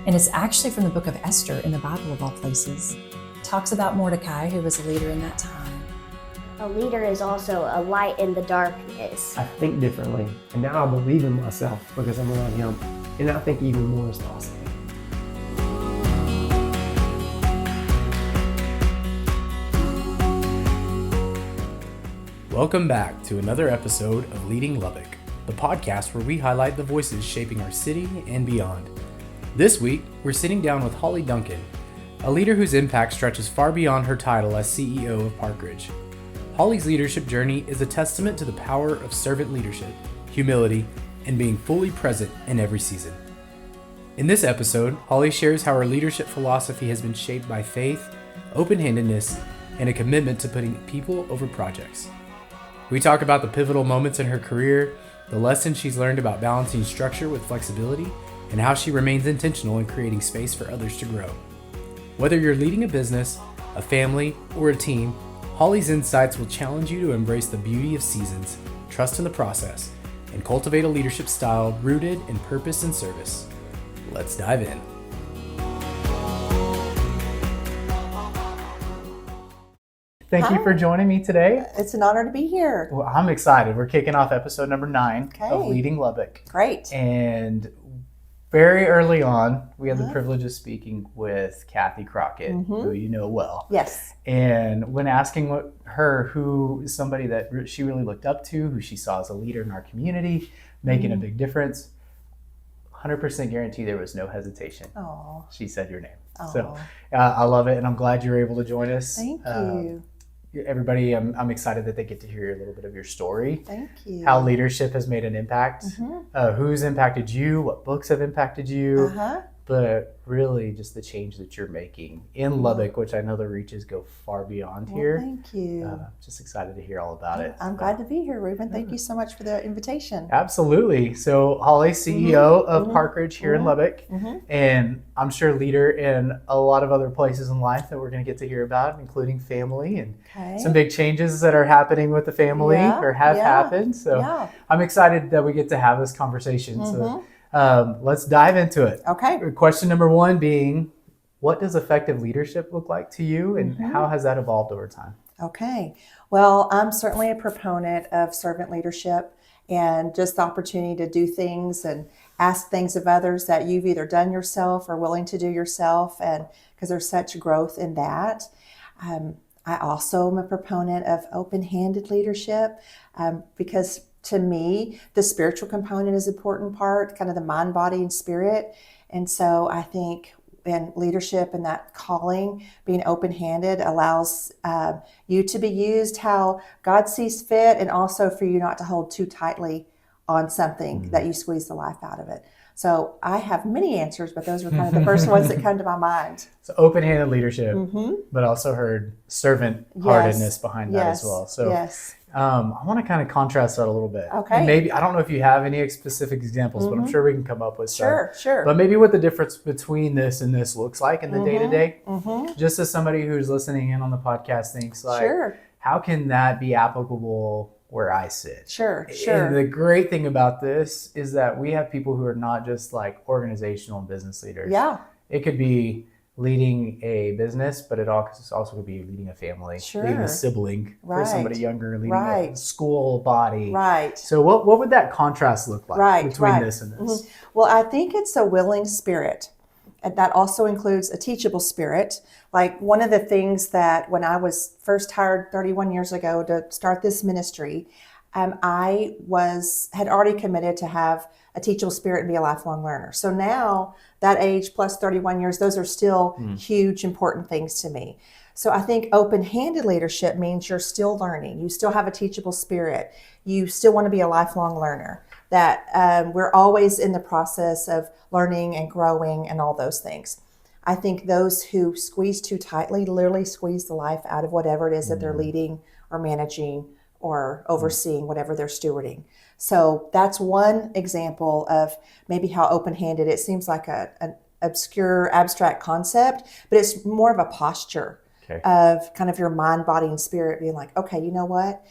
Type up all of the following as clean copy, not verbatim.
And it's actually from the book of Esther in the Bible of all places. It talks about Mordecai, who was a leader in that time. A leader is also a light in the darkness. I think differently, and now I believe in myself because I'm around him, and I think even more is possible. Welcome back to another episode of Leading Lubbock, the podcast where we highlight the voices shaping our city and beyond. This week, we're sitting down with Holly Duncan, a leader whose impact stretches far beyond her title as CEO of Parkridge. Holly's leadership journey is a testament to the power of servant leadership, humility, and being fully present in every season. In this episode, Holly shares how her leadership philosophy has been shaped by faith, open-handedness, and a commitment to putting people over projects. We talk about the pivotal moments in her career, the lessons she's learned about balancing structure with flexibility, and how she remains intentional in creating space for others to grow. Whether you're leading a business, a family, or a team, Holly's insights will challenge you to embrace the beauty of seasons, trust in the process, and cultivate a leadership style rooted in purpose and service. Let's dive in. Thank you for joining me today. It's an honor to be here. Well, I'm excited. We're kicking off episode number 9 of Leading Lubbock. Great. And very early on, we had the privilege of speaking with Kathy Crockett, who you know well. Yes. And when asking her who is somebody that she really looked up to, who she saw as a leader in our community, making a big difference, 100% guarantee there was no hesitation. Oh. She said your name. Aww. So I love it, and I'm glad you're able to join us. Thank you. Everybody, I'm excited that they get to hear a little bit of your story. Thank you. How leadership has made an impact, who's impacted you, what books have impacted you, but really just the change that you're making in Lubbock, which I know the reaches go far beyond here. Thank you. Just excited to hear all about it. I'm glad to be here, Reuben. Thank you so much for the invitation. Absolutely. So Holly, CEO of Parkridge here in Lubbock, and I'm sure leader in a lot of other places in life that we're going to get to hear about, inclling family and some big changes that are happening with the family or have happened. So I'm excited that we get to have this conversation. So let's dive into it. Okay. Question number 1 being, what does effective leadership look like to you, and how has that evolved over time? Okay. Well, I'm certainly a proponent of servant leadership and just the opportunity to do things and ask things of others that you've either done yourself or willing to do yourself, and because there's such growth in that. I also am a proponent of open-handed leadership because to me, the spiritual component is an important part, kind of the mind, body, and spirit. And so I think in leadership and that calling, being open-handed allows you to be used how God sees fit, and also for you not to hold too tightly on something that you squeeze the life out of it. So I have many answers, but those are kind of the first ones that come to my mind. So open-handed leadership, but also heard servant-heartedness behind that as well. So I want to kind of contrast that a little bit. Okay. And maybe, I don't know if you have any specific examples, but I'm sure we can come up with some. Sure. But maybe what the difference between this and this looks like in the day-to-day. Just as somebody who's listening in on the podcast thinks like, how can that be applicable where I sit? Sure. And the great thing about this is that we have people who are not just like organizational and business leaders. Yeah. It could be leading a business, but it also could be leading a family, leading a sibling for somebody younger, leading a school body. Right. So what would that contrast look like between this and this? Well, I think it's a willing spirit. And that also includes a teachable spirit. Like one of the things that when I was first hired 31 years ago to start this ministry, I had already committed to have a teachable spirit and be a lifelong learner. So now that age plus 31 years, those are still huge, important things to me. So I think open-handed leadership means you're still learning. You still have a teachable spirit. You still want to be a lifelong learner. That we're always in the process of learning and growing and all those things. I think those who squeeze too tightly literally squeeze the life out of whatever it is that they're leading or managing or overseeing, whatever they're stewarding. So that's one example of maybe how open-handed, it seems like an obscure, abstract concept, but it's more of a posture of kind of your mind, body, and spirit being like, okay, you know what?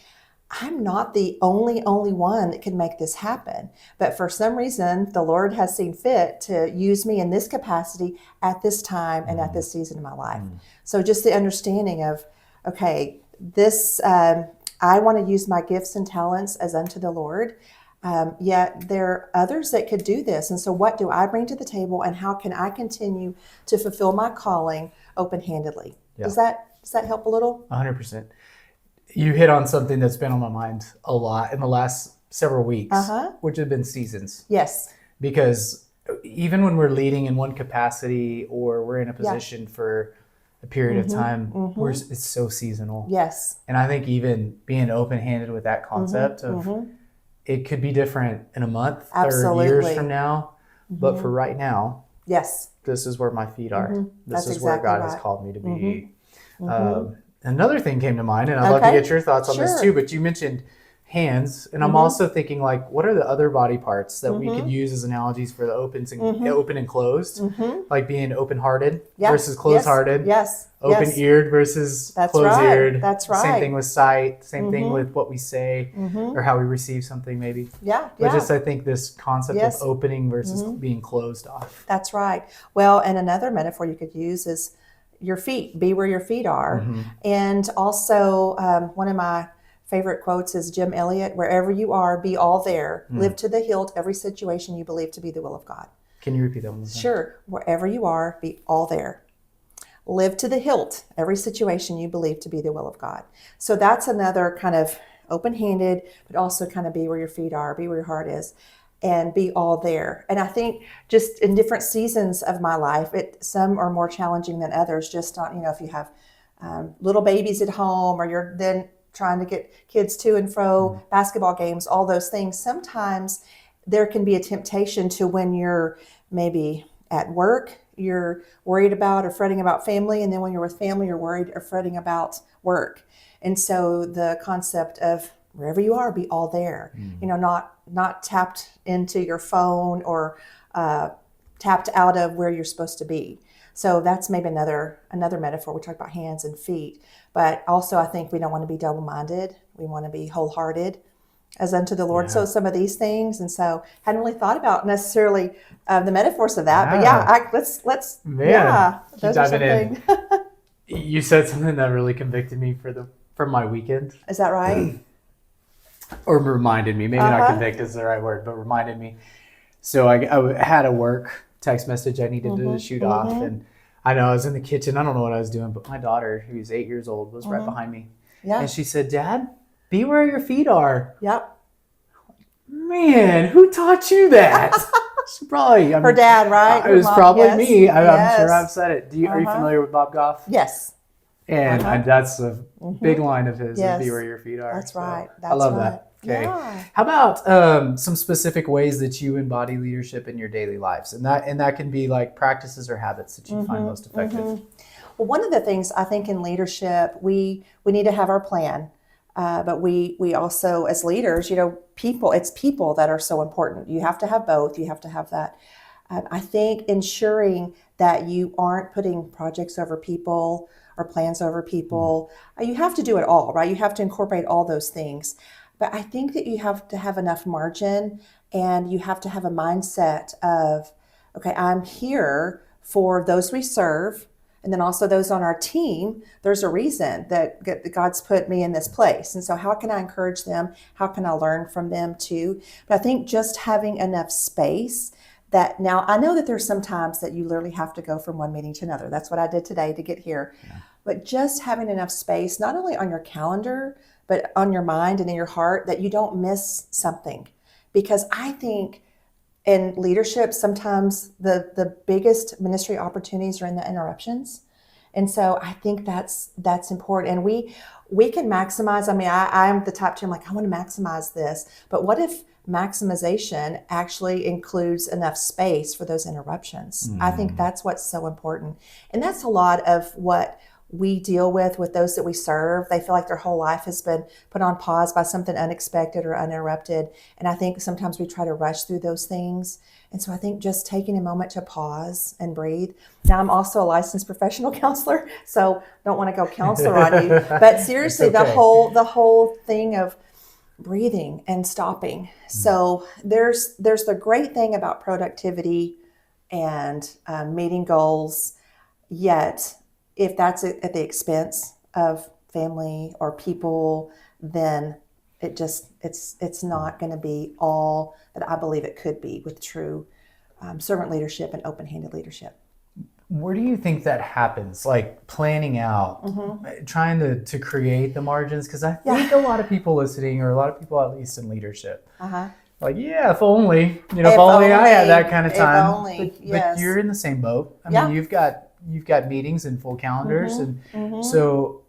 I'm not the only one that can make this happen. But for some reason, the Lord has seen fit to use me in this capacity at this time and at this season of my life. So just the understanding of, okay, this, I want to use my gifts and talents as unto the Lord. Yet there are others that could do this. And so what do I bring to the table, and how can I continue to fulfill my calling open-handedly? Yeah. Does that help a little? 100%. You hit on something that's been on my mind a lot in the last several weeks, which have been seasons. Yes. Because even when we're leading in one capacity or we're in a position for a period of time, it's so seasonal. Yes. And I think even being open-handed with that concept of it could be different in a month or years from now, but for right now, yes, this is where my feet are. This That's is where exactly God right. has called me to be. Another thing came to mind, and I'd love to get your thoughts on this too, but you mentioned hands, and I'm also thinking, like, what are the other body parts that we could use as analogies for the open and closed, like being open-hearted versus closed-hearted, open-eared versus closed-eared. Right. That's right. Same thing with sight, same thing with what we say or how we receive something maybe. But just I think this concept of opening versus being closed off. That's right. Well, and another metaphor you could use is your feet. Be where your feet are. And also one of my favorite quotes is Jim Elliott, wherever you are, be all there. Live to the hilt every situation you believe to be the will of God. Can you repeat that one more time? Sure. Wherever you are, be all there. Live to the hilt every situation you believe to be the will of God. So that's another kind of open-handed, but also kind of be where your feet are, be where your heart is, and be all there. And I think just in different seasons of my life, some are more challenging than others. Just on, if you have little babies at home, or you're then trying to get kids to and fro, basketball games, all those things. Sometimes there can be a temptation to, when you're maybe at work, you're worried about or fretting about family, and then when you're with family, you're worried or fretting about work. And so the concept of wherever you are, be all there. Not tapped into your phone or tapped out of where you're supposed to be. So that's maybe another metaphor. We talk about hands and feet, but also I think we don't want to be double-minded. We want to be wholehearted as unto the Lord. So some of these things, and so hadn't really thought about necessarily the metaphors of that, but let's keep diving in. You said something that really convicted me for my weekend. Is that right? Or reminded me, maybe not convict is the right word, but reminded me. So I had a work text message I needed to shoot off, and I know I was in the kitchen. I don't know what I was doing, but my daughter, who's 8 years old, was right behind me. Yeah. And she said, "Dad, be where your feet are." Yep. Man, who taught you that? Probably her dad, right? It was probably me. I'm sure I've said it. Are you familiar with Bob Goff? Yes. And that's a big line of his, be where your feet are. That's right. I love that. Okay. Yeah. How about some specific ways that you embody leadership in your daily lives? And that can be like practices or habits that you find most effective. Well, one of the things I think in leadership, we need to have our plan. But we also, as leaders, it's people that are so important. You have to have both. You have to have that. I think ensuring that you aren't putting projects over people or plans over people. You have to do it all, right? You have to incorporate all those things. But I think that you have to have enough margin, and you have to have a mindset of, okay, I'm here for those we serve, and then also those on our team. There's a reason that God's put me in this place. And so how can I encourage them? How can I learn from them too? But I think just having enough space that, now I know that there's some times that you literally have to go from one meeting to another. That's what I did today to get here. Yeah. But just having enough space, not only on your calendar, but on your mind and in your heart, that you don't miss something. Because I think in leadership, sometimes the biggest ministry opportunities are in the interruptions. And so I think that's important. And we can maximize. I mean, I'm the type to, I'm like, I want to maximize this. But what if maximization actually includes enough space for those interruptions? I think that's what's so important. And that's a lot of what we deal with those that we serve. They feel like their whole life has been put on pause by something unexpected or uninterrupted. And I think sometimes we try to rush through those things. And so I think just taking a moment to pause and breathe. Now, I'm also a licensed professional counselor, so don't want to go counselor on you. But seriously, the whole thing of breathing and stopping. So there's the great thing about productivity and meeting goals. Yet, if that's at the expense of family or people, then it's not going to be all that I believe it could be with true servant leadership and open-handed leadership. Where do you think that happens? Like planning out, trying to create the margins? Because I think a lot of people listening, or a lot of people at least in leadership, like, yeah, if only, if only I had that kind of time. If only, but you're in the same boat. I mean, you've got meetings and full calendars, and so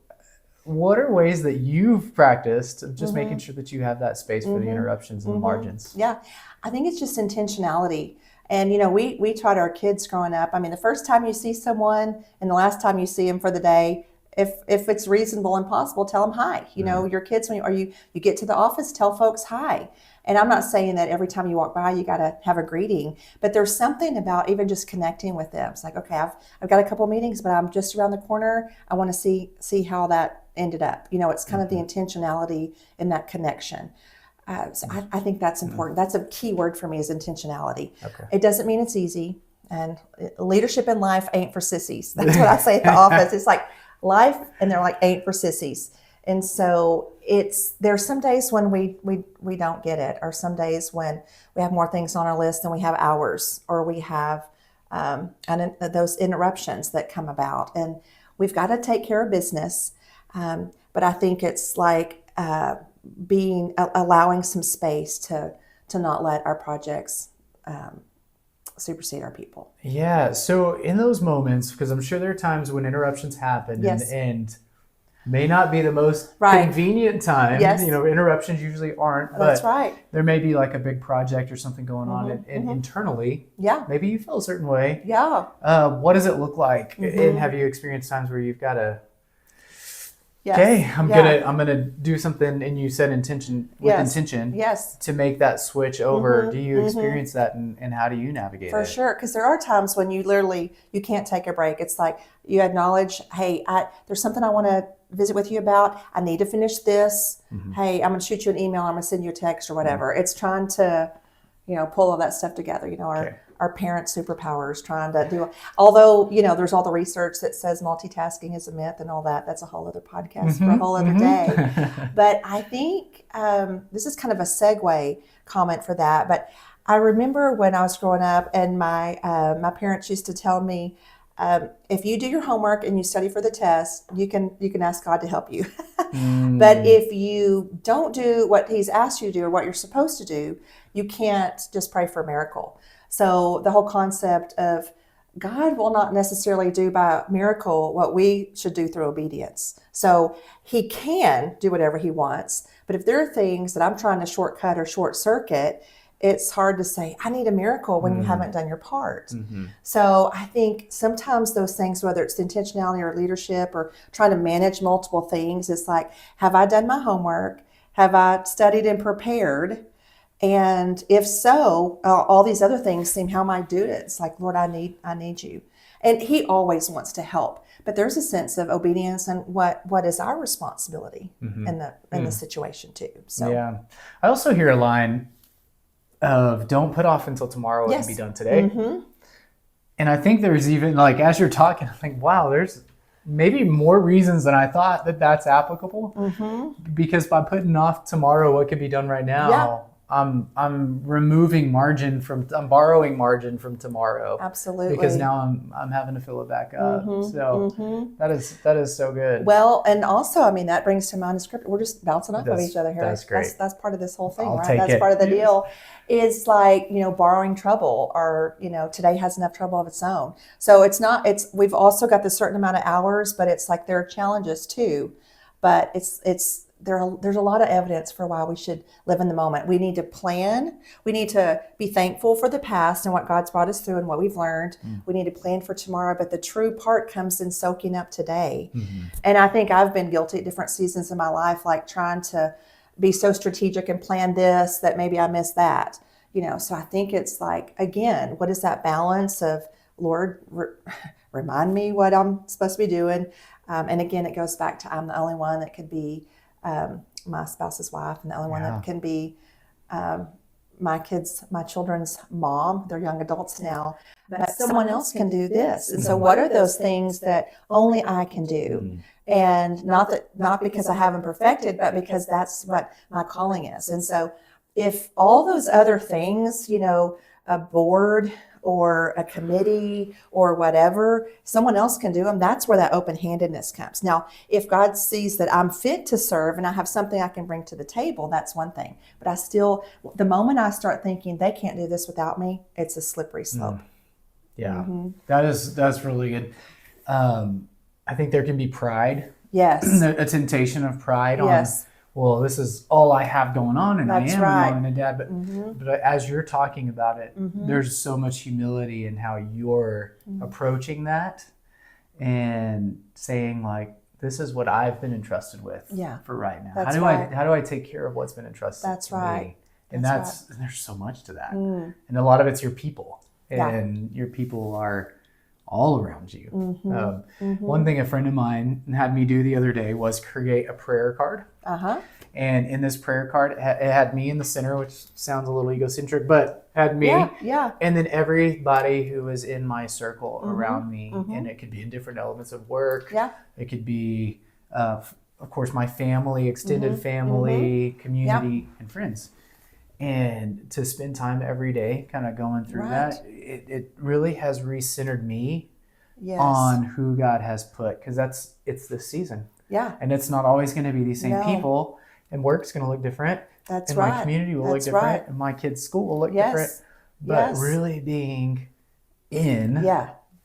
what are ways that you've practiced of just making sure that you have that space for the interruptions and the margins? Yeah, I think it's just intentionality. And, we taught our kids growing up, I mean, the first time you see someone and the last time you see them for the day, if it's reasonable and possible, tell them hi. Your kids, when you get to the office, tell folks hi. And I'm not saying that every time you walk by, you got to have a greeting, but there's something about even just connecting with them. It's like, okay, I've got a couple meetings, but I'm just around the corner. I want to see how that ended up. It's kind of the intentionality in that connection. So I think that's important. That's a key word for me, is intentionality. Okay. It doesn't mean it's easy. And leadership in life ain't for sissies. That's what I say at the office. It's like life, and they're like, ain't for sissies. And so there's some days when we don't get it, or some days when we have more things on our list than we have hours, or we have those interruptions that come about. And we've got to take care of business. But I think it's like allowing some space to not let our projects supersede our people. Yeah. So in those moments, because I'm sure there are times when interruptions happen, and may not be the most convenient time. Yes. Interruptions usually aren't. That's but right. There may be like a big project or something going on, and internally, maybe you feel a certain way. Yeah. What does it look like? And have you experienced times where you've got to? Yes. Okay, I'm gonna do something, and you said intention to make that switch over. Do you experience that, and how do you navigate it? For sure, because there are times when you can't take a break. It's like you acknowledge, hey, there's something I want to visit with you about. I need to finish this. Hey, I'm gonna shoot you an email. I'm gonna send you a text or whatever. It's trying to, pull all that stuff together. Our parent superpowers, trying to do, although, there's all the research that says multitasking is a myth and all that. That's a whole other podcast for a whole other day. But I think this is kind of a segue comment for that. But I remember when I was growing up, and my parents used to tell me, if you do your homework and you study for the test, you can ask God to help you. But if you don't do what He's asked you to do, or what you're supposed to do, you can't just pray for a miracle. So the whole concept of God will not necessarily do by miracle what we should do through obedience. So He can do whatever He wants. But if there are things that I'm trying to shortcut or short circuit, it's hard to say, I need a miracle when you haven't done your part. So I think sometimes those things, whether it's intentionality or leadership or trying to manage multiple things, it's like, have I done my homework? Have I studied and prepared? And if so, all these other things seem, how am I doing it? It's like, Lord, I need you. And He always wants to help. But there's a sense of obedience and what is our responsibility in the situation too. So yeah. I also hear a line of, don't put off until tomorrow what can be done today. And I think there's even, like, as you're talking, I think, wow, there's maybe more reasons than I thought that's applicable. Because by putting off tomorrow what could be done right now, I'm removing margin I'm borrowing margin from tomorrow. Absolutely. Because now I'm having to fill it back up. So that is so good. Well, and also, I mean, that brings to mind the script. We're just bouncing off of each other here. That's great. That's part of this whole thing, I'll right? take That's it. part of the deal. Is like, borrowing trouble, or, today has enough trouble of its own. So we've also got this certain amount of hours, but it's like there are challenges too. But there's a lot of evidence for why we should live in the moment. We need to plan. We need to be thankful for the past and what God's brought us through and what we've learned. We need to plan for tomorrow, but the true part comes in soaking up today. And I think I've been guilty at different seasons in my life, like trying to be so strategic and plan this that maybe I miss that. So I think it's like, again, what is that balance of, Lord, remind me what I'm supposed to be doing. And again, it goes back to, I'm the only one that could be my spouse's wife, and the only one Yeah. that can be my children's mom. They're young adults now, but someone else can do this. And so what are those things that only I can do? And not because I haven't perfected, but because that's what my calling is. And so if all those other things, a board or a committee or whatever, someone else can do them, that's where that open-handedness comes. Now, if God sees that I'm fit to serve and I have something I can bring to the table, that's one thing. But the moment I start thinking they can't do this without me, it's a slippery slope. Yeah, that's really good. I think there can be pride. Yes. A temptation of pride Yes. on, well, this is all I have going on, and That's I am right. a mom and a dad. But as you're talking about it, there's so much humility in how you're approaching that and saying, like, this is what I've been entrusted with for right now. That's How do I take care of what's been entrusted That's to right. me? And That's and there's so much to that. And a lot of it's your people. Yeah. And your people are all around you. One thing a friend of mine had me do the other day was create a prayer card. And in this prayer card, it had me in the center, which sounds a little egocentric, but had me. Yeah. And then everybody who was in my circle around me. And it could be in different elements of work. Yeah. It could be, of course, my family, extended family, community, and friends. And to spend time every day kind of going through that, it really has recentered me on who God has put, because it's this season. Yeah. And it's not always going to be these same people, and work's going to look different. That's and my community will look different, and my kids' school will look different. But really being in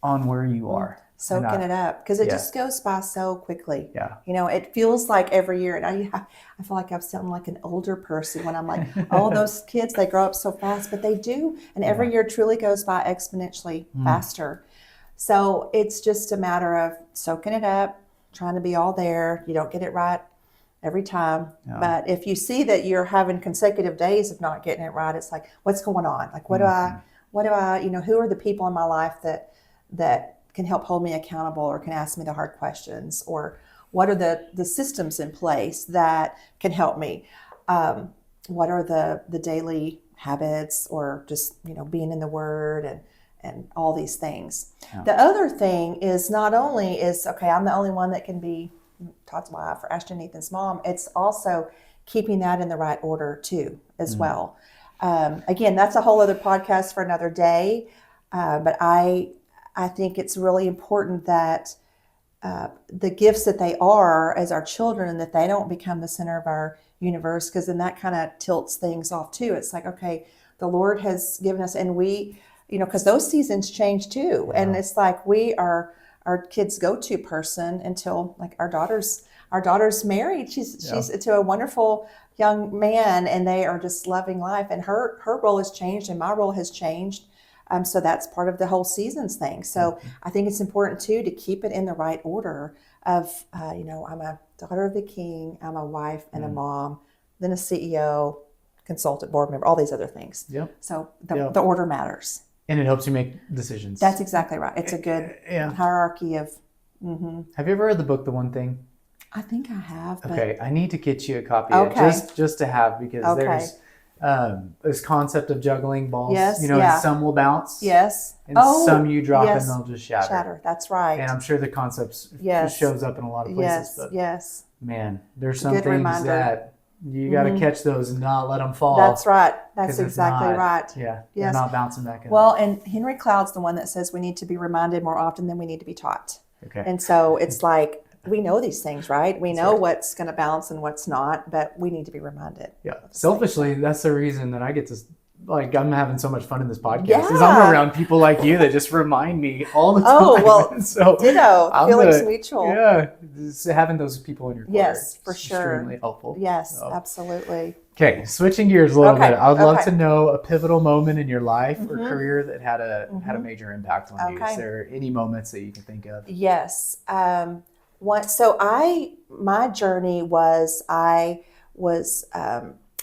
on where you are. Soaking it up, because it just goes by so quickly. Yeah. It feels like every year, and I feel like I've sounded like an older person when I'm like, oh, those kids, they grow up so fast, but they do. And every year truly goes by exponentially faster. So it's just a matter of soaking it up, trying to be all there. You don't get it right every time. Yeah. But if you see that you're having consecutive days of not getting it right, it's like, what's going on? Like, what do I, who are the people in my life that can help hold me accountable or can ask me the hard questions, or what are the systems in place that can help me? What are the daily habits, or just, being in the Word and all these things. Yeah. The other thing is not only I'm the only one that can be Todd's wife or Ashton and Ethan's mom, it's also keeping that in the right order too, as well. Again, that's a whole other podcast for another day. But I think it's really important that the gifts that they are as our children, that they don't become the center of our universe, because then that kind of tilts things off too. It's like, okay, the Lord has given us, and we, because those seasons change too. Yeah. And it's like we are our kids' go-to person until, like, our daughter's married. She's to a wonderful young man, and they are just loving life. And her role has changed, and my role has changed. So that's part of the whole seasons thing. So I think it's important too to keep it in the right order of, I'm a daughter of the King, I'm a wife and a mom, then a CEO, consultant, board member, all these other things. Yep. So the order matters. And it helps you make decisions. That's exactly right. It's a good hierarchy of. Have you ever read the book, The One Thing? I think I have. But... Okay, I need to get you a copy of it just to have, because there's this concept of juggling balls. Yes, some will bounce. Yes. And some you drop and they'll just shatter. That's right. And I'm sure the concept shows up in a lot of places. But man, there's some things that you got to catch those and not let them fall. That's right. That's exactly right. Yeah. Yes. They're not bouncing back in. Well, and Henry Cloud's the one that says we need to be reminded more often than we need to be taught. Okay. And so it's like, we know these things, right? We know what's going to balance and what's not, but we need to be reminded. Yeah. Selfishly, that's the reason that I get to, I'm having so much fun in this podcast, is I'm around people like you that just remind me all the time. Oh, well, so ditto. Feelings mutual. Yeah. Just having those people in your corner. Yes, for sure. Extremely helpful. Yes, absolutely. Okay, switching gears a little bit. I'd love to know a pivotal moment in your life or career that had a major impact on you. Is there any moments that you can think of? Yes. My journey was, I was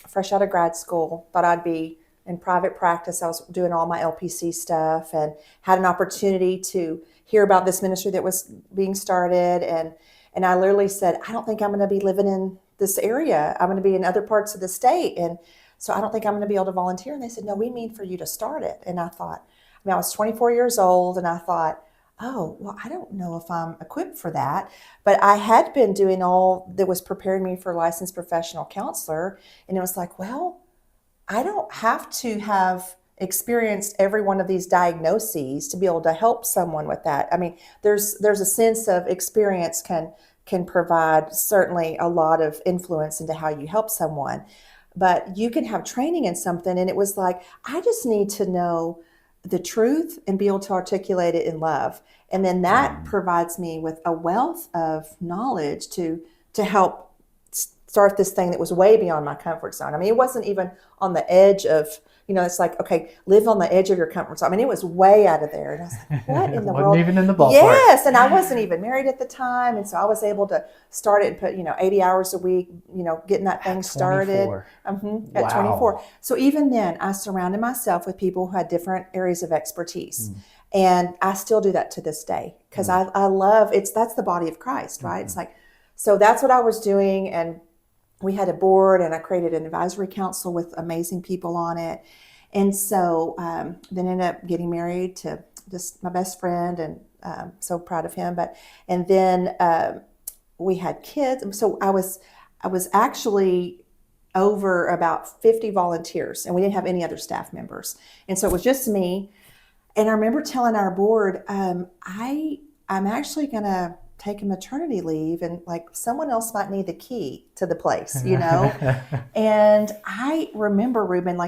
fresh out of grad school, thought I'd be in private practice. I was doing all my LPC stuff and had an opportunity to hear about this ministry that was being started. And I literally said, I don't think I'm going to be living in this area. I'm going to be in other parts of the state. And so I don't think I'm going to be able to volunteer. And they said, no, we mean for you to start it. And I thought, I was 24 years old, and I thought, oh, well, I don't know if I'm equipped for that. But I had been doing all that was preparing me for licensed professional counselor. And it was like, well, I don't have to have experienced every one of these diagnoses to be able to help someone with that. I mean, there's a sense of experience can provide certainly a lot of influence into how you help someone. But you can have training in something, and it was like, I just need to know the truth and be able to articulate it in love. And then that provides me with a wealth of knowledge to help start this thing that was way beyond my comfort zone. I mean, it wasn't even on the edge of, it's like, okay, live on the edge of your comfort zone. I mean, it was way out of there. And I was like, what in the world? Wasn't even in the ballpark. Yes, and I wasn't even married at the time. And so I was able to start it and put, 80 hours a week, getting that thing started. At 24. So even then, I surrounded myself with people who had different areas of expertise. And I still do that to this day because I love, that's the body of Christ, right? It's like, so that's what I was doing. And we had a board, and I created an advisory council with amazing people on it. And so then ended up getting married to just my best friend, and so proud of him. And then we had kids. So I was actually over about 50 volunteers, and we didn't have any other staff members. And so it was just me. And I remember telling our board, I'm actually going to take a maternity leave, and like someone else might need the key to the place, And I remember, Ruben,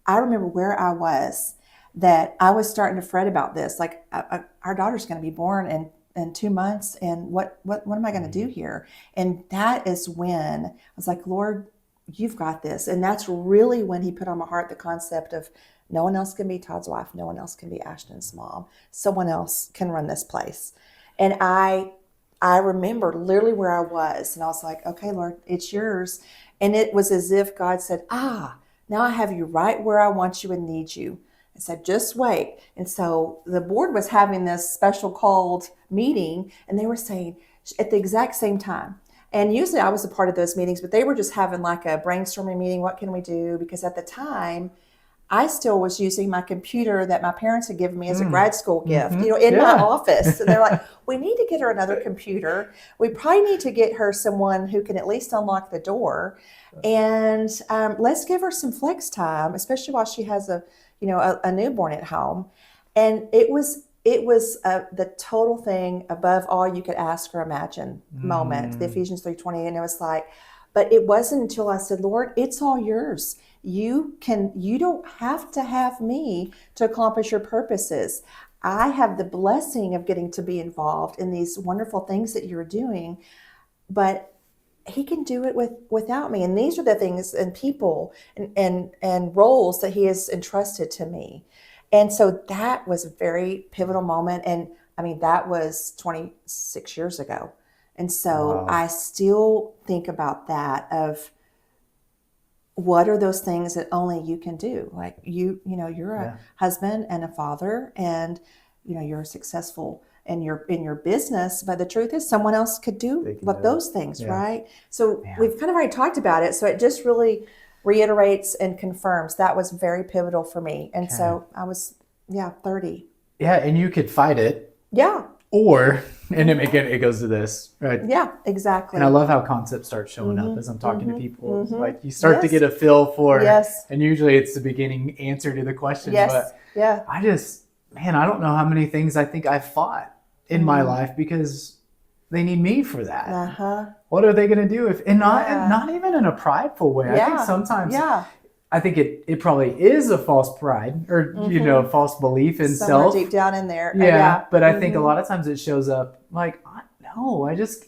I remember where I was, that I was starting to fret about this. Like our daughter's going to be born in 2 months, and what am I going to do here? And that is when I was like, Lord, you've got this. And that's really when he put on my heart the concept of no one else can be Todd's wife. No one else can be Ashton's mom. Someone else can run this place. And I remember literally where I was, and I was like, okay, Lord, it's yours. And it was as if God said, now I have you right where I want you and need you. I said, just wait. And so the board was having this special called meeting, and they were saying at the exact same time. And usually I was a part of those meetings, but they were just having like a brainstorming meeting. What can we do? Because at the time, I still was using my computer that my parents had given me as a grad school gift, in my office. And they're like, we need to get her another computer. We probably need to get her someone who can at least unlock the door. And let's give her some flex time, especially while she has a newborn at home. And it was the total thing above all you could ask or imagine moment, the Ephesians 3:20. And it was like, but it wasn't until I said, Lord, it's all yours. You don't have to have me to accomplish your purposes. I have the blessing of getting to be involved in these wonderful things that you're doing, but he can do it without me. And these are the things and people and roles that he has entrusted to me. And so that was a very pivotal moment. And I mean, that was 26 years ago. And so I still think about that of what are those things that only you can do? Like you're a husband and a father, and you're successful in your business, but the truth is someone else could do those things, right? So we've kind of already talked about it. So it just really reiterates and confirms that was very pivotal for me. And so I was 30. Yeah, and you could fight it. Yeah. Or, and it goes to this, right? Yeah, exactly. And I love how concepts start showing up as I'm talking to people. Like you start to get a feel for, and usually it's the beginning answer to the question. But I don't know how many things I think I've fought in my life because they need me for that. What are they going to do if, and not even in a prideful way. I think sometimes, I think it probably is a false pride or, false belief in somewhere self. deep down in there. But I think a lot of times it shows up like,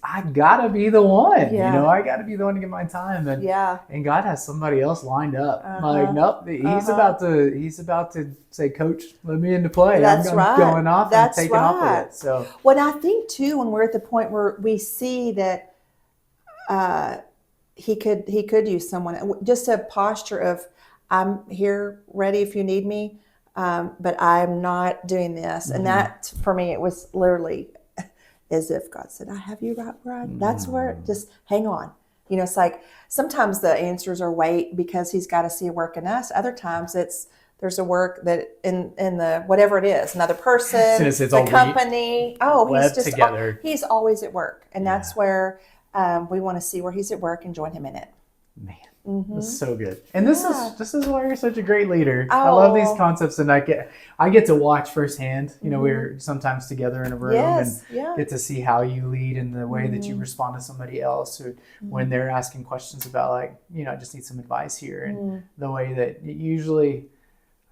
I gotta be the one, I gotta be the one to get my time. And God has somebody else lined up. Like, nope, he's about to say, Coach, let me into play. I'm going off and taking off with it. So what I think too, when we're at the point where we see that he could use someone, just a posture of, I'm here ready if you need me, but I'm not doing this. And that, for me, it was literally as if God said, I have you right where that's where, just hang on. It's like sometimes the answers are wait because he's got to see a work in us. Other times there's a work that in the whatever it is, another person, Since it's all the company. webbed together. He's always at work, and that's where we want to see where he's at work and join him in it. Man, Mm-hmm. this is so good. And this is why you're such a great leader. I love these concepts, and I get to watch firsthand. We're sometimes together in a room and get to see how you lead and the way that you respond to somebody else when they're asking questions about I just need some advice here, and the way that usually,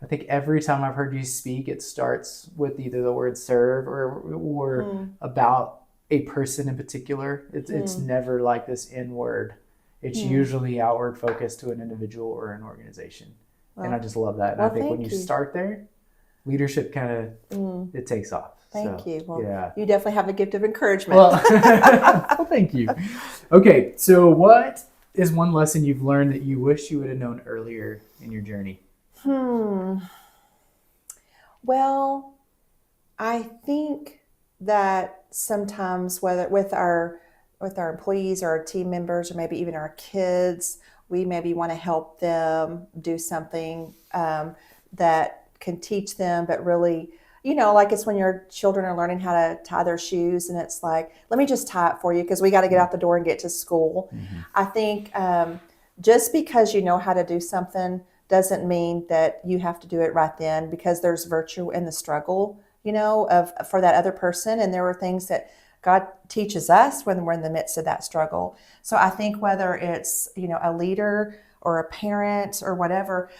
I think every time I've heard you speak, it starts with either the word serve or about a person in particular. It's never like this inward. It's usually outward focused to an individual or an organization. And I just love that. And I think when you start there, leadership kind of, it takes off. Thank So, you. Well, yeah. you definitely have a gift of encouragement. Well, well, thank you. Okay, so what is one lesson you've learned that you wish you would have known earlier in your journey? Well, I think that sometimes, whether with our employees or our team members or maybe even our kids, we maybe want to help them do something that can teach them, but really, like it's when your children are learning how to tie their shoes and it's like, let me just tie it for you because we got to get out the door and get to school. I think just because you know how to do something doesn't mean that you have to do it right then, because there's virtue in the struggle, for that other person. And there were things that God teaches us when we're in the midst of that struggle. So I think whether it's, a leader or a parent or whatever,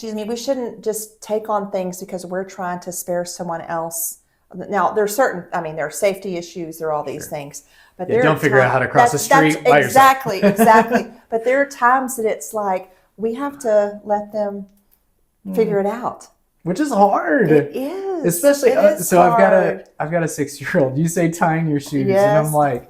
we shouldn't just take on things because we're trying to spare someone else. Now, there are safety issues, there are all these things. But don't figure out how to cross the street by yourself. Exactly. But there are times that it's like, we have to let them figure it out. Which is hard. It is. Especially, so hard. I've got a 6-year-old. You say tying your shoes, Yes. and I'm like,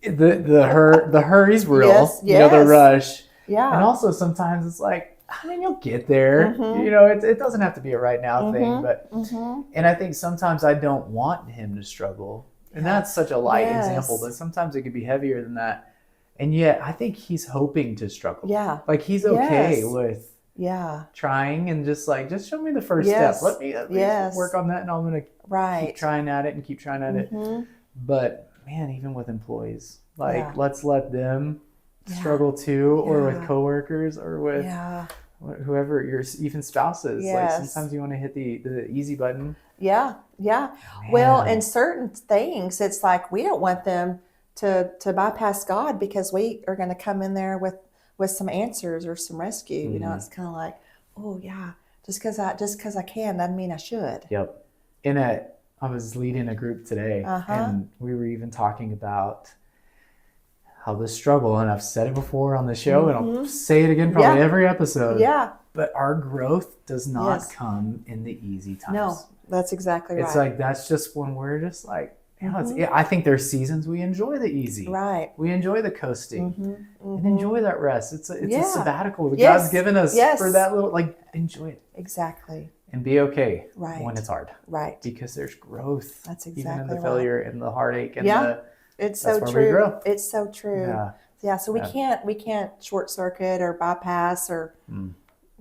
the hurry's real. Yes, The rush. Yeah. And also sometimes it's like, you'll get there. It doesn't have to be a right now thing, but and I think sometimes I don't want him to struggle, and that's such a light example. But sometimes it could be heavier than that, and yet I think he's hoping to struggle. Yeah. Like he's okay with. Yeah. Trying and just show me the first step. Let me at least work on that, and I'm going to keep trying at it. But man, even with employees, let's let them struggle too, or with coworkers, or with whoever, your even spouses. Yes. Sometimes you want to hit the easy button. Yeah. Man. Well, in certain things, it's like we don't want them to bypass God because we are going to come in there with some answers or some rescue. It's kind of like, oh yeah, just because I can doesn't mean I should. Yep. I was leading a group today, and we were even talking about how the struggle, and I've said it before on the show, and I'll say it again probably every episode. Yeah. But our growth does not come in the easy times. No, that's exactly right. It's like that's just when we're just like, I think there's seasons we enjoy the easy. Right. We enjoy the coasting and enjoy that rest. It's a sabbatical that God's given us for that little, enjoy it. Exactly. And be okay when it's hard. Right. Because there's growth. That's exactly even in the failure and the heartache and it's that's so where true. we grow. It's so true. Yeah. So we can't short circuit or bypass or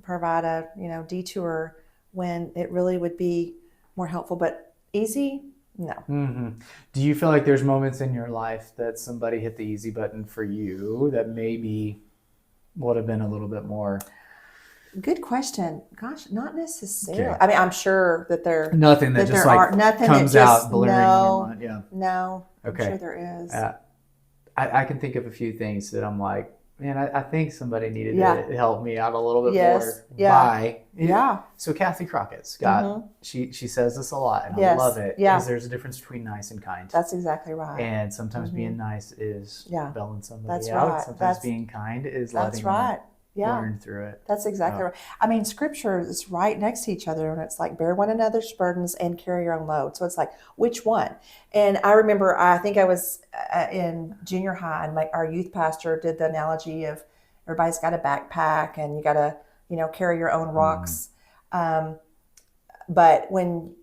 provide a detour when it really would be more helpful. But easy, no. Do you feel like there's moments in your life that somebody hit the easy button for you that maybe would have been a little bit more? Good question. Gosh, not necessarily. Okay. I mean, I'm sure that there nothing that just nothing comes that just, out blaring in your mind. Yeah. No. Okay. I'm sure there is. I can think of a few things that I'm like, man, I think somebody needed to help me out a little bit more. Yeah. So Kathy Crockett's got, she says this a lot, and I love it. Because there's a difference between nice and kind. That's exactly right. And sometimes being nice is bailing somebody That's out. right. Sometimes being kind is letting them learn through it. That's exactly right. I mean, scripture is right next to each other, and it's like bear one another's burdens and carry your own load. So it's like, which one? And I remember, I think I was in junior high, and our youth pastor did the analogy of everybody's got a backpack, and you got to, carry your own rocks. But when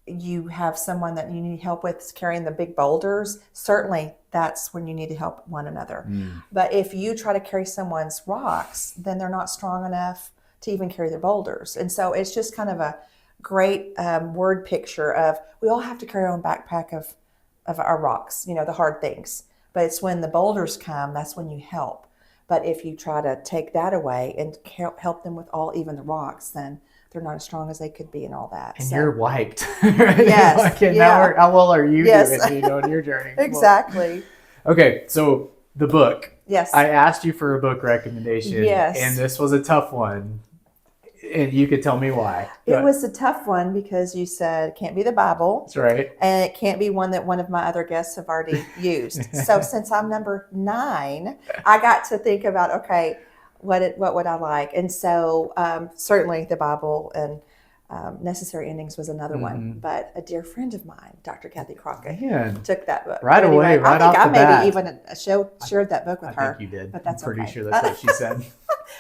you have someone that you need help with carrying the big boulders, certainly that's when you need to help one another. But if you try to carry someone's rocks, then they're not strong enough to even carry their boulders. And so it's just kind of a great word picture of we all have to carry our own backpack of our rocks, the hard things. But it's when the boulders come, that's when you help. But if you try to take that away and help them with even the rocks, then they're not as strong as they could be and all that. And you're wiped. Right? Yes. How well are you Yes. doing in your journey? Exactly. Okay, so the book. Yes. I asked you for a book recommendation. Yes. And this was a tough one. And you could tell me why. It was a tough one because you said it can't be the Bible. That's right. And it can't be one that one of my other guests have already used. So since I'm number 9, I got to think about, okay, what would I like? And so certainly the Bible and Necessary Endings was another one. But a dear friend of mine, Dr. Kathy Crockett, took that book. Right away, right off the bat. I think I maybe even shared that book with her. I think you did. But that's I'm pretty okay. sure that's what she said.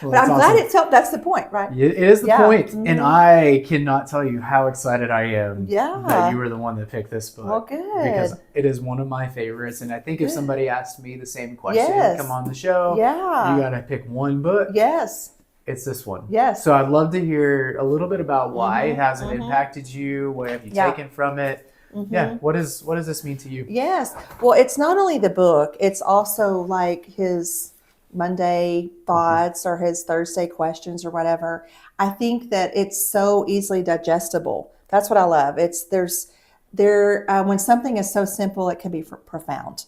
Well, but I'm glad it's helped. That's the point, right? It is the point. Mm-hmm. And I cannot tell you how excited I am that you were the one that picked this book. Well, good. Because it is one of my favorites. And I think if somebody asked me the same question, come on the show, you got to pick one book. Yes. It's this one. Yes. So I'd love to hear a little bit about why it hasn't impacted you. What have you taken from it? Yeah. What does this mean to you? Yes. Well, it's not only the book, it's also like his Monday thoughts or his Thursday questions or whatever. I think that it's so easily digestible. That's what I love. When something is so simple, it can be profound.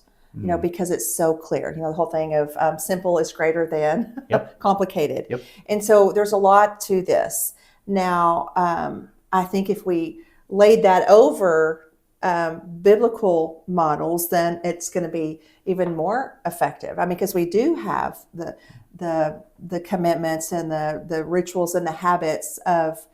Because it's so clear. The whole thing of simple is greater than complicated. Yep. And so there's a lot to this. Now, I think if we laid that over biblical models, then it's going to be even more effective. because we do have the commitments and the rituals and the habits of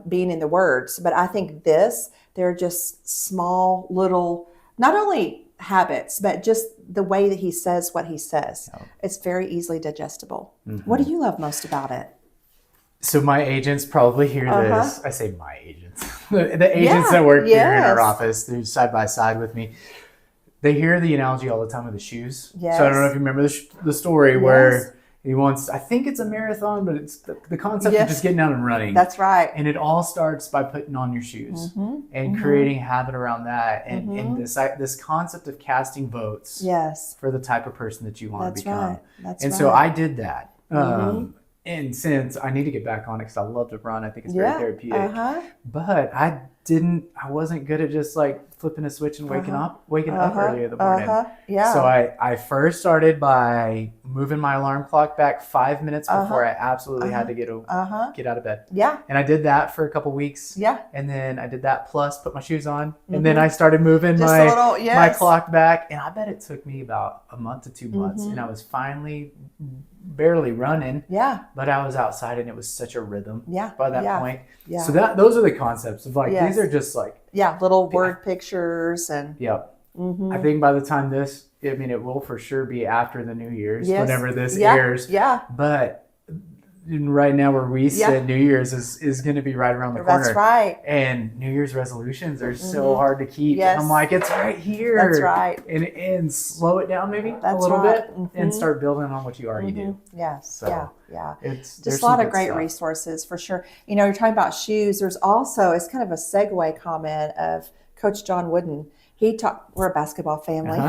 being in the words. But I think they're just small little, not only habits, but just the way that he says what he says. It's very easily digestible. What do you love most about it? So my agents probably hear this. I say my agents. the agents that work here in our office, they're side by side with me. They hear the analogy all the time with the shoes. Yes. So I don't know if you remember the story where he wants, I think it's a marathon, but it's the concept of just getting out and running. That's right. And it all starts by putting on your shoes and creating a habit around that. And this concept of casting votes for the type of person that you want to become. So I did that. And since I need to get back on it because I love to run, I think it's very therapeutic. But I wasn't good at just like flipping a switch and waking up early in the morning. So I first started by moving my alarm clock back 5 minutes before I absolutely had to get out of bed. And I did that for a couple weeks. And then I did that plus put my shoes on. And then I started moving my clock back. And I bet it took me about a month to 2 months. And I was finally barely running. But I was outside and it was such a rhythm by that point. So those are the concepts of like these are just like little word pictures and I think by the time it will for sure be after the New Year's whenever this airs. But right now where we sit, New Year's is going to be right around the corner. That's right. And New Year's resolutions are so hard to keep. And I'm like, it's right here. That's right. And slow it down maybe a little bit and start building on what you already do. Yes. It's just a lot of great resources for sure. You're talking about shoes. There's also, it's kind of a segue comment of Coach John Wooden. We're a basketball family.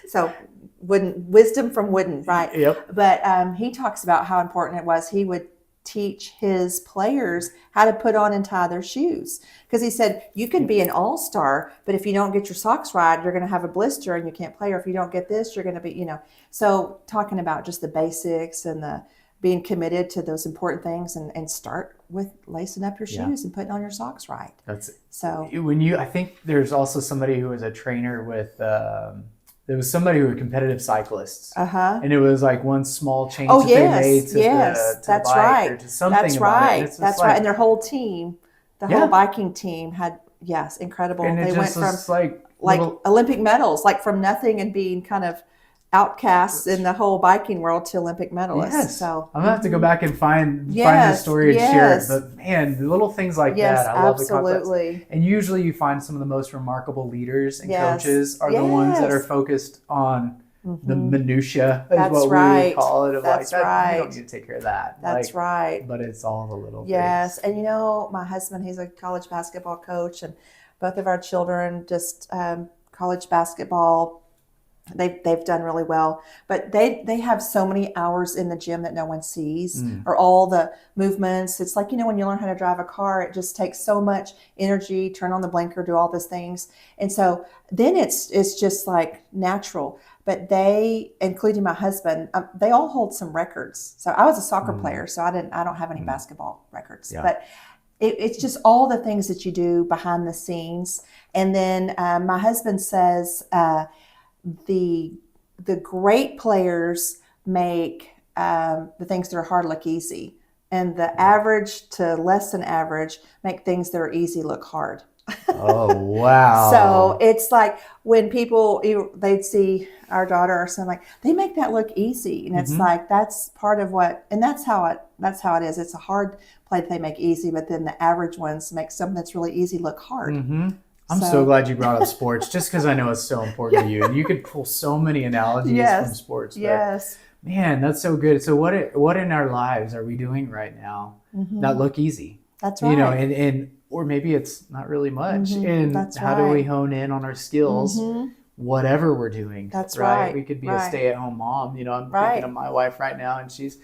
So wisdom from Wooden, right? Yep. But he talks about how important it was. He would teach his players how to put on and tie their shoes. Because he said, you can be an all-star, but if you don't get your socks right, you're going to have a blister and you can't play. Or if you don't get this, you're going to be, So talking about just the basics and the being committed to those important things and start with lacing up your shoes and putting on your socks right. That's it. So I think there's also somebody who was a trainer with, there was somebody who was competitive cyclists. And it was like one small change that they made to the bike or to something That's about right. it. That's right. And their whole team, whole biking team had, incredible. And they went from like Olympic medals, like from nothing and being kind of outcasts in the whole biking world to Olympic medalists. Yes. So I'm gonna have to go back and find the Yes, story and share it. yes. But man, the little things like yes, that, I love the concepts. absolutely. And usually you find some of the most remarkable leaders and Yes. coaches are the ones that are Yes. focused on the Mhm. minutia, is That's what we right. would call it. Of That's like, that, you right. don't need to take care of that. That's Like, right. but it's all the little Yes. things. And my husband, he's a college basketball coach, and both of our children just college basketball. They've done really well, but they have so many hours in the gym that no one sees, or all the movements. It's like, when you learn how to drive a car, it just takes so much energy, turn on the blinker, do all those things. And so then it's just like natural. But they, including my husband, they all hold some records. So I was a soccer player, so I don't have any basketball records, Yeah. but it's just all the things that you do behind the scenes. And then my husband says, the great players make the things that are hard look easy, and the average to less than average make things that are easy look hard. Oh, wow. So it's like when people they'd see our daughter or something, like, they make that look easy, and it's like, that's part of what, and that's how it is. It's a hard play that they make easy, but then the average ones make something that's really easy look hard. I'm so glad you brought up sports, just because I know it's so important to you, and you could pull so many analogies from sports. But, Yes. man, that's so good. So what in our lives are we doing right now that look easy? That's right. And or maybe it's not really much. And That's how do we right. hone in on our skills, whatever we're doing? That's right. We could be a Right. stay-at-home mom. I'm Right. thinking of my wife right now, and she's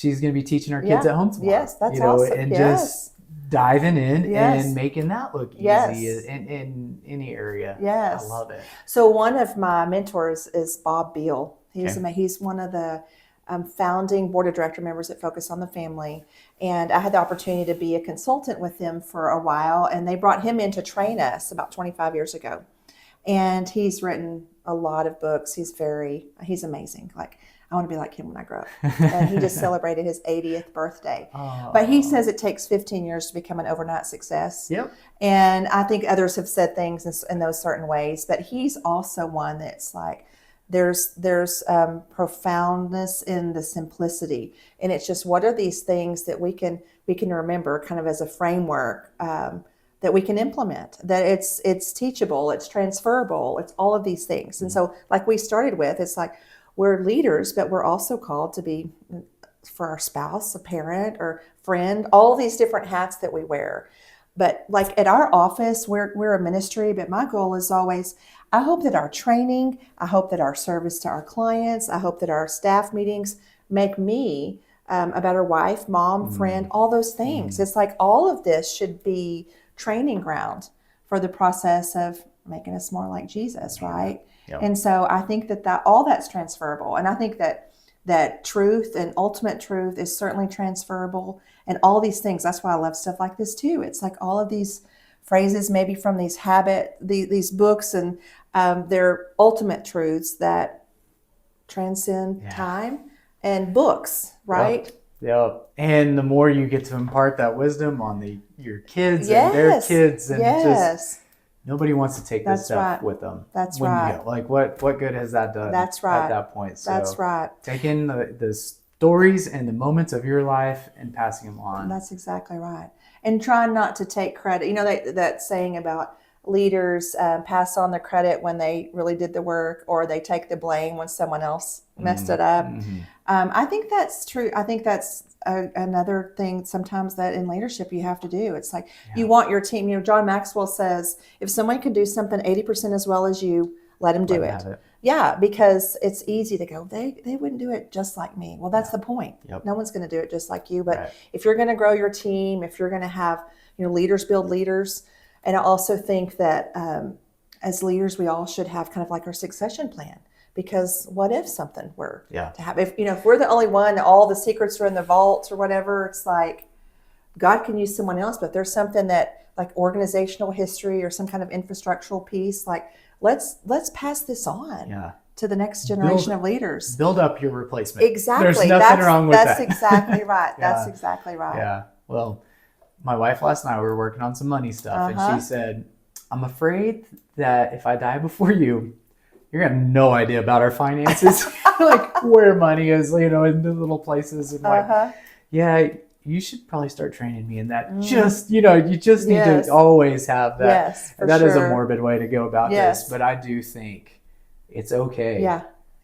going to be teaching our kids Yeah. at home tomorrow. Yes, that's awesome. And Yes. just diving in Yes. and making that look easy Yes. in any area. Yes. I love it. So one of my mentors is Bob Beal. He's Okay. he's one of the founding board of director members that Focus on the Family. And I had the opportunity to be a consultant with them for a while, and they brought him in to train us about 25 years ago. And he's written a lot of books. He's amazing. Like, I want to be like him when I grow up. And he just celebrated his 80th birthday. Oh. But he says it takes 15 years to become an overnight success. Yep. And I think others have said things in those certain ways, but he's also one that's like, there's profoundness in the simplicity, and it's just, what are these things that we can remember kind of as a framework that we can implement, that it's teachable, it's transferable, it's all of these things. And so, like we started with, it's like, we're leaders, but we're also called to be, for our spouse, a parent or friend, all these different hats that we wear. But like at our office, we're a ministry, but my goal is always, I hope that our training, I hope that our service to our clients, I hope that our staff meetings make me a better wife, mom, friend, all those things. It's like all of this should be training ground for the process of making us more like Jesus, right? Yep. And so I think that all that's transferable. And I think that truth and ultimate truth is certainly transferable, and all these things. That's why I love stuff like this too. It's like all of these phrases, maybe from these books, and they're ultimate truths that transcend time and books, right? Yep. And the more you get to impart that wisdom on your kids and their kids, and just nobody wants to take this stuff with them. That's when right. You go. Like what good has that done? That's right. At that point. So that's right. Taking the stories and the moments of your life and passing them on. That's exactly right. And trying not to take credit. That saying about leaders pass on the credit when they really did the work, or they take the blame when someone else messed it up. I think that's true. I think that's another thing sometimes that in leadership you have to do. It's like, you want your team. John Maxwell says, if someone can do something 80% as well as you, let them do it. Yeah, because it's easy to go, they wouldn't do it just like me. Well, that's the point. Yep. No one's going to do it just like you. But if you're going to grow your team, if you're going to have leaders build leaders. And I also think that as leaders, we all should have kind of like our succession plan. Because what if something were to happen? If we're the only one, all the secrets are in the vault or whatever, it's like God can use someone else. But if there's something that, like organizational history or some kind of infrastructural piece, like let's pass this on to the next generation of leaders. Build up your replacement. Exactly. There's nothing wrong with that. That's exactly right. That's exactly right. Yeah. Well, my wife last night, we were working on some money stuff, and she said, I'm afraid that if I die before you, you're gonna have no idea about our finances, like where money is, in the little places, and like, yeah, you should probably start training me in that. Just, you just need to always have that. Yes, for that sure. is a morbid way to go about Yes. this, but I do think it's okay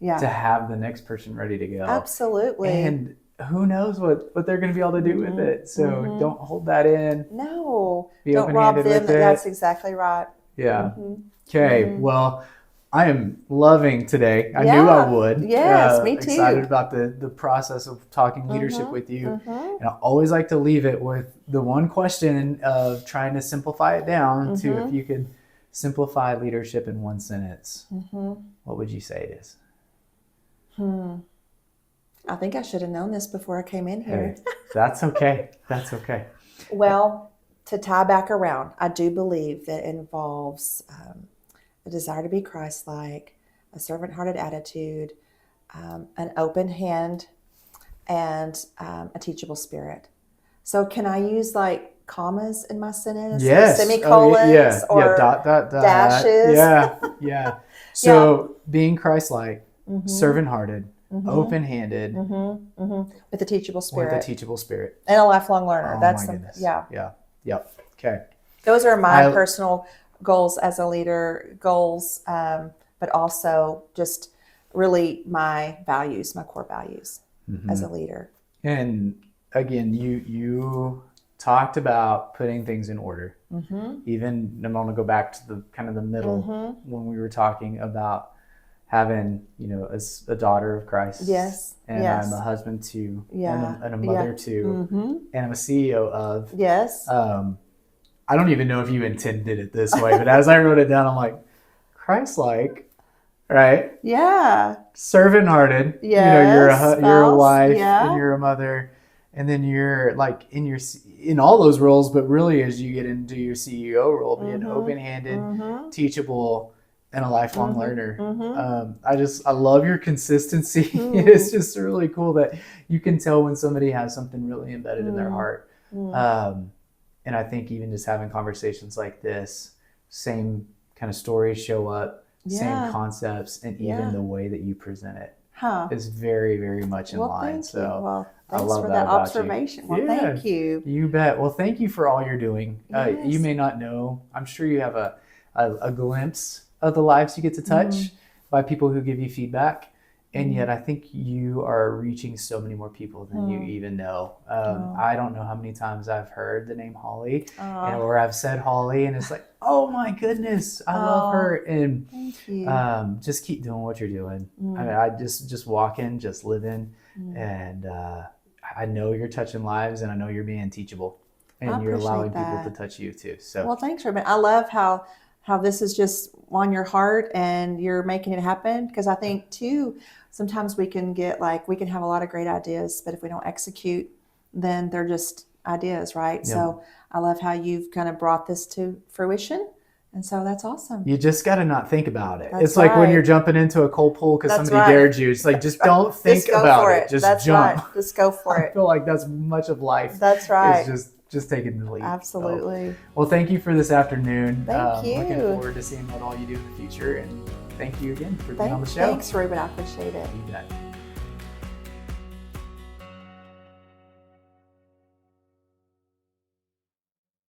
to have the next person ready to go. Absolutely. And who knows what they're going to be able to do with it. So don't hold that in. No, Be don't rob open-handed them. with it. That's exactly right. Yeah. Okay. Well, I am loving today. I knew I would. Yes, me too. Excited about the process of talking leadership with you. And I always like to leave it with the one question of trying to simplify it down to if you could simplify leadership in one sentence, what would you say it is? I think I should have known this before I came in here. Hey, that's okay. That's okay. Well, to tie back around, I do believe that it involves a desire to be Christ-like, a servant-hearted attitude, an open hand, and a teachable spirit. So can I use like commas in my sentence? Yes. Semicolons or dot, dashes? Yeah. So being Christ-like, servant-hearted, open-handed, with a teachable spirit. with a teachable spirit. And a lifelong learner. Oh, That's my goodness. yeah. Yep. Okay. Those are my personal goals as a leader, but also just really my values, my core values as a leader. And again, you talked about putting things in order. Even I'm going to go back to the kind of the middle when we were talking about having, as a daughter of Christ. Yes. And I'm a husband to, and a mother to, and I'm a CEO of. Yes. I don't even know if you intended it this way, but as I wrote it down, I'm like, Christ-like, right? Yeah. Servant-hearted. Yes. You're a wife Yeah. and you're a mother, and then you're like in all those roles, but really as you get into your CEO role, being open-handed, teachable, and a lifelong learner. I love your consistency. It's just really cool that you can tell when somebody has something really embedded in their heart. And I think even just having conversations like this, same kind of stories show up, same concepts, and even the way that you present it is very, very much in line. Thank So you. Well, I thanks love for that that about observation. you. Well, thank you. You bet. Well, thank you for all you're doing. Yes. You may not know. I'm sure you have a glimpse of the lives you get to touch by people who give you feedback. And yet I think you are reaching so many more people than you even know. I don't know how many times I've heard the name Holly or I've said Holly, and it's like, oh my goodness, I love her. And Thank you. just keep doing what you're doing. I mean, I just walking, just living. And I know you're touching lives, and I know you're being teachable, and you're allowing people to touch you too. So well, thanks, Ruben. I love how this is just on your heart and you're making it happen, because I think too, sometimes we can have a lot of great ideas, but if we don't execute, then they're just ideas, right? Yeah. So I love how you've kind of brought this to fruition. And so that's awesome. you just got to not think about it. That's it's like when right. you're jumping into a cold pool because That's somebody right. dared you. It's like, just don't think Just go about for it. Just That's jump. right. Just go for I it. feel like that's much of life. That's right. It's just taking the lead. Absolutely. So, well, thank you for this afternoon. Thank you. Looking forward to seeing what all you do in the future. And thank you again for being on the show. Thanks, Ruben. I appreciate it. You bet.